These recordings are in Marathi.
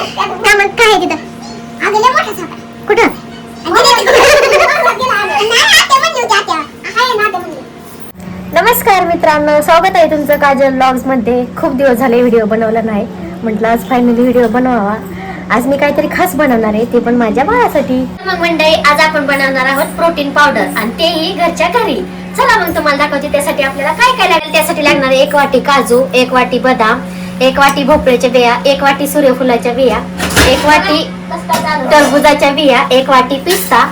मग काय तिथं अगं लय मोठा सापडा कुठं नमस्कार मित्रांनो, स्वागत आहे तुमचं काजल व्लॉग्स मध्ये. खूप दिवस झाले व्हिडिओ बनवला नाही, म्हटलं आज फायनली व्हिडिओ बनवावा. आज मी काहीतरी खास बनवणार आहे, ते पण माझ्या बाळासाठी. मग मंडळी, आज आपण बनवणार आहोत प्रोटीन पावडर, आणि तेही घरच्या घरी. चला मग तुम्हाला दाखवते त्यासाठी आपल्याला काय काय लागेल. त्यासाठी लागणार 1 वाटी काजू, 1 वाटी बदाम, 1 वाटी भोपळ्याच्या बिया, 1 वाटी सूर्यफुलाच्या बिया, 1 वाटी टरबुजाच्या बिया, 1 वाटी पिस्ता,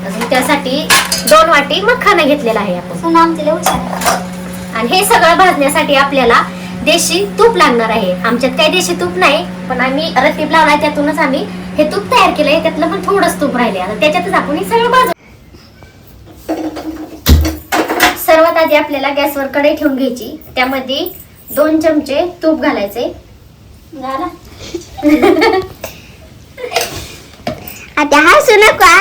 अजून त्यासाठी 2 वाटी मखाना घेतलेला आहे आपण. आणि हे सगळं भाजण्यासाठी आपल्याला देशी तूप लागणार आहे. आमच्यात काही देशी तूप नाही, पण आम्ही रतीब लावलाय, त्यातूनच आम्ही हे तूप तयार केलंय. त्यातलं पण थोडंच तूप राहिले. आता त्याच्यातच आपण हे सगळं भाजू. सर्वात आधी आपल्याला गॅसवर कढई ठेवून घ्यायची. त्यामध्ये 2 चमचे तूप घालायचे. आता हसू नका.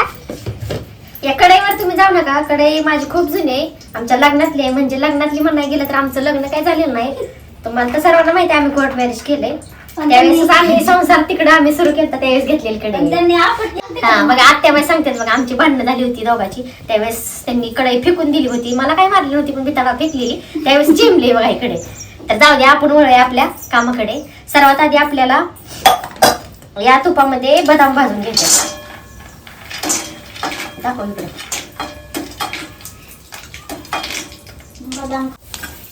या कढईवर तुम्ही जाऊ नका. कढई माझी खूप जुनी आहे, आमच्या लग्नातली आहे. म्हणजे लग्नातली म्हणाय गेलं तर आमचं लग्न काही झालेलं नाही. तुम्हाला तर सर्वांना माहिती आहे, आम्ही कोर्ट मॅरेज केले. त्यावेळेस आम्ही संसार तिकडे आम्ही सुरू केला, त्यावेळेस घेतलेली कढई. हा, मग आत्याबाई सांगतात बघा, आमची भांडणं झाली होती दोघांची. त्यावेळेस त्यांनी कढई फेकून दिली होती. मला काही मारली नव्हती, पण बिताडा फेकलेली. त्यावेळेस चिमली बघा इकडे. तर जाऊ द्या, आपण वळूया आपल्या कामाकडे. सर्वात आधी आपल्याला या तुपामध्ये बदाम भाजून घ्यायचे. दाखव इकडे.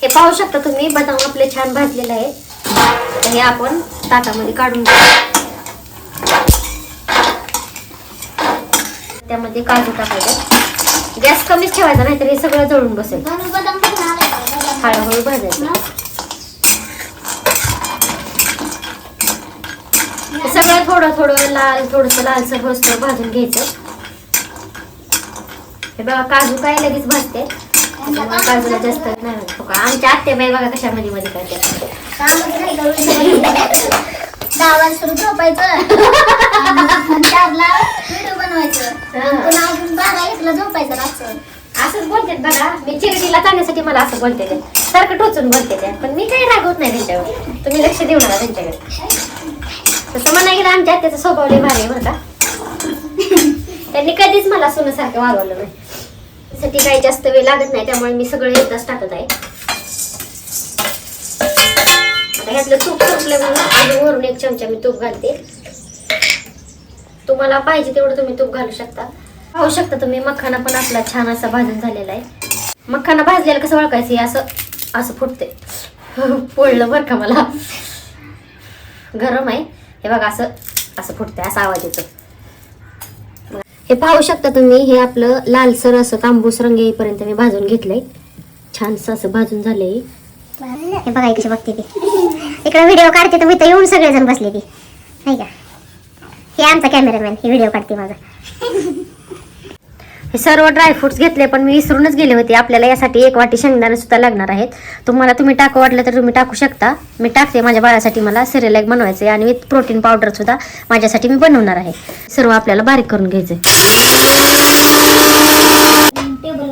हे पाहू शकता तुम्ही, बदाम आपले छान भाजलेले आहे. तर हे आपण ताटामध्ये काढून घेऊ. त्यामध्ये काजू टाकायचे. गॅस कमीच ठेवायचा, नाहीतर हे सगळं जळून बसेल. हळूहळू भाजायचं. सगळं थोडं थोडं लाल, थोडस लालसर होतं भाजून घ्यायचं. हे बघा, काजू काय लगेच भाजते, काजूला जास्त नाही. आमच्या आत्याबाई बघा कशामध्ये मध्ये करते. गावात सुरू झोपायचं, 4ला व्हिडिओ बनवायचं, पुन्हा अजून 12-1ला झोपायचं. असंच बोलते बघा. मी चिरडीला जाण्यासाठी मला असं बोलते, सारखं टोचून बोलते त्या. पण मी काही रागवत नाही त्यांच्यावर. तुम्ही लक्ष देऊ नका त्यांच्याकडे. तसं म्हणा गेलं, आमच्या आत्याचा स्वभाव लय भारी आहे बरं का. त्यांनी कधीच मला सोन्यासारखं वागवलं नाही. त्यासाठी काही जास्त वेळ लागत नाही, त्यामुळे मी सगळं एकदाच टाकत आहे. आता ह्यातलं तूप संपलं म्हणून अजून वरून 1 चमचा मी तूप घालते. तुम्हाला पाहिजे तेवढं तुम्ही तूप घालू शकता. पाहू शकता तुम्ही, मखाना पण आपला छान असा भाजून झालेला आहे. मखाना भाजलेला कसं ओळखायचं, हे असं असं फुटते. पोळलं बरं का, मला गरम आहे. हे बघा, असं असं फुटतंय, असा आवाज येतो. हे पाहू शकता तुम्ही, हे आपलं लालसर असं तांबूस रंग येईपर्यंत मी भाजून घेतलंय. छानसं असं भाजून झालंय. हे बघा कशी बघते ती. इकडे व्हिडिओ काढते तर मी तर येऊन सगळेजण बसले ती, नाही का. हे आमचा कॅमेरामॅन, हे व्हिडिओ काढते माझा. हे सर्व ड्रायफ्रुट्स घेतले, पण मी विसरूनच गेले होते. आपल्याला यासाठी 1 वाटी शेंगदाणे सुद्धा लागणार आहेत. तुम्ही टाकू वाटलं तर तुम्ही टाकू शकता. मी टाकते माझ्या बाळासाठी. मला सिरियल बनवायचं आहे, आणि विथ प्रोटीन पावडर सुद्धा माझ्यासाठी मी बनवणार आहे. सर्व आपल्याला बारीक करून घ्यायचं.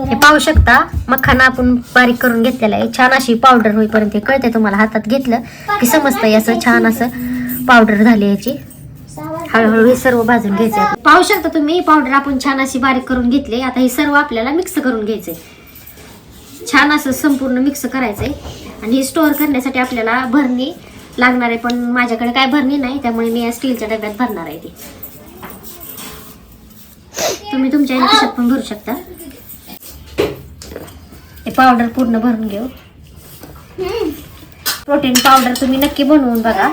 हे पाहू शकता, मखाना आपण बारीक करून घेतलेला आहे. छान अशी पावडर होईपर्यंत हे कळते तुम्हाला. हातात घेतलं की समजतं असं छान असं पावडर झाली याची. हळूहळू हे सर्व भाजून घ्यायचं. पाहू शकता तुम्ही, पावडर आपण छान अशी बारीक करून घेतली. आता हे सर्व आपल्याला मिक्स करून घ्यायचंय. छान असं संपूर्ण मिक्स करायचंय. आणि हे स्टोअर करण्यासाठी आपल्याला भरणी लागणार आहे, पण माझ्याकडे काय भरणी नाही, त्यामुळे मी या स्टीलच्या डब्यात भरणार आहे. तुम्ही तुमच्या कशात पण भरू शकता. हे पावडर पूर्ण भरून घेऊ. प्रोटीन पावडर तुम्ही नक्की बनवून बघा.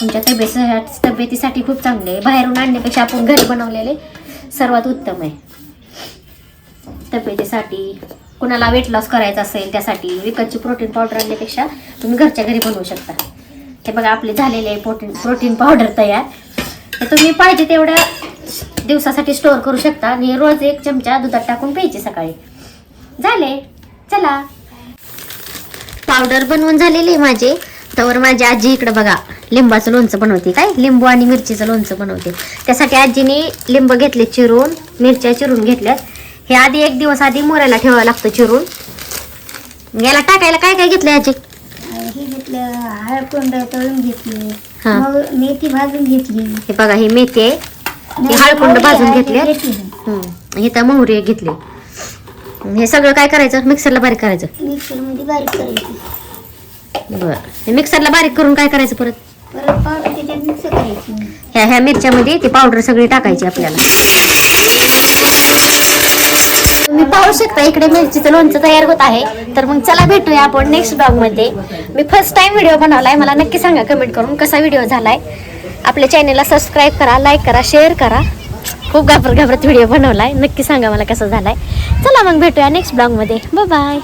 तुमच्या तब्येतीसाठी खूप चांगले आहे. बाहेरून आणण्यापेक्षा आपण घरी बनवलेले सर्वात उत्तम आहे तब्येतीसाठी. कुणाला वेट लॉस करायचा असेल त्यासाठी विकतची प्रोटीन पावडर आणण्यापेक्षा तुम्ही घरच्या घरी बनवू शकता. हे बघा, आपले झालेले आहे प्रोटीन पावडर तयार. हे तुम्ही पाहिजे तेवढ्या दिवसासाठी स्टोअर करू शकता. आणि रोज 1 चमचा दुधात टाकून प्यायचे सकाळी. झाले. चला, पावडर बनवून झालेली आहे माझे. तर माझी आजी इकडे बघा लिंबाचं लोणचं बनवते. काय लिंबू आणि मिरचीचं लोणचं बनवते. त्यासाठी आजीने लिंब घेतले चिरून, मिरच्या चिरून घेतल्यात. हे आधी 1 दिवस आधी मोरायला ठेवावं लागतं चिरून. याला टाकायला काय काय घेतलं आजी? हे घेतलं, हळकुंड तळून घेतली, हा. मग मेथी भाजून घेतली. हे बघा ही मेथी आहे, ही हळकुंड भाजून घेतली. मिक्सर हे तर मोहरी घेतली. हे सगळं काय करायचं, मिक्सरला बारीक करायचं. मध्ये बारीक करायची. बरं, हे मिक्सरला बारीक करून काय करायचं परत? परत पावडर त्याच्यात मिक्स करायची. ह्या मिरच्यामध्ये ती पावडर सगळी टाकायची आपल्याला. तुम्ही पाहू शकता इकडे मिरचीचं लोणचं तयार होत आहे. तर मग चला भेटूया आपण नेक्स्ट ब्लॉग मध्ये. मी फर्स्ट टाइम व्हिडिओ बनवलाय, मला नक्की सांगा कमेंट करून कसा व्हिडिओ झालाय. आपल्या चॅनेलला सबस्क्राईब करा, लाईक करा, शेअर करा. खूप घाबरत व्हिडिओ बनवलाय, नक्की सांगा मला कसा झालाय. चला मग भेटूया नेक्स्ट ब्लॉग मध्ये. Bye bye.